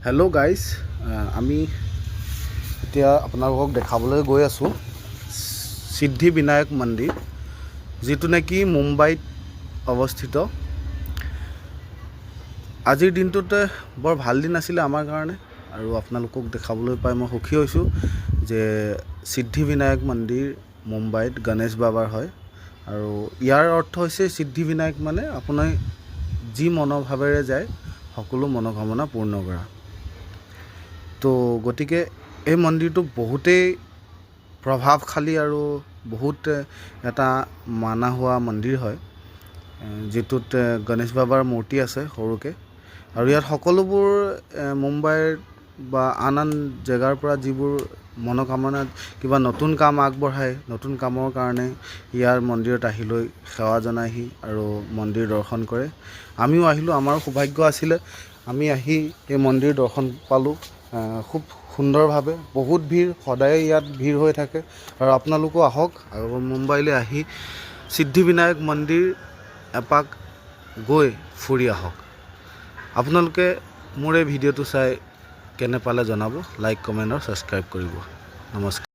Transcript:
Hello' guys, আমি এতিয়া আপোনালোকক দেখাবলৈ গৈ আছোঁ সিদ্ধি বিনায়ক মন্দিৰ, যিটো নেকি মুম্বাইত অৱস্থিত। আজিৰ দিনটোতে বৰ ভাল দিন আছিলে আমাৰ কাৰণে, আৰু আপোনালোকক দেখাবলৈ পাই মই সুখী হৈছোঁ যে সিদ্ধি বিনায়ক মন্দিৰ মুম্বাইত গণেশ বাবাৰ হয়। আৰু ইয়াৰ অৰ্থ হৈছে সিদ্ধি বিনায়ক মানে আপুনি যি মনোভাৱেৰে যায় সকলো মনোকামনা পূৰ্ণ কৰা। তো গতিকে এই মন্দিৰটো বহুতেই প্ৰভাৱশালী আৰু বহুত এটা মানা হোৱা মন্দিৰ হয়, যিটোত গণেশ বাবাৰ মূৰ্তি আছে সৰুকৈ। আৰু ইয়াত সকলোবোৰ মুম্বাইৰ বা আন জেগাৰ পৰা যিবোৰ মনোকামনা কিবা নতুন কাম আগবঢ়ায়, নতুন কামৰ কাৰণে ইয়াৰ মন্দিৰত আহি লৈ সেৱা জনায়হি আৰু মন্দিৰ দৰ্শন কৰে। আমিও আহিলোঁ, আমাৰো সৌভাগ্য আছিলে, আমি আহি এই মন্দিৰ দৰ্শন পালোঁ খুব সুন্দৰভাৱে। বহুত ভিৰ, সদায় ইয়াত ভিৰ হৈ থাকে। আৰু আপোনালোকো আহক আৰু মুম্বাইলৈ আহি সিদ্ধি বিনায়ক মন্দিৰ এপাক গৈ ফুৰি আহক। আপোনালোকে মোৰ এই ভিডিঅ'টো চাই কেনে পালে জনাব, লাইক, কমেণ্ট আৰু ছাবস্ক্ৰাইব কৰিব। নমস্কাৰ।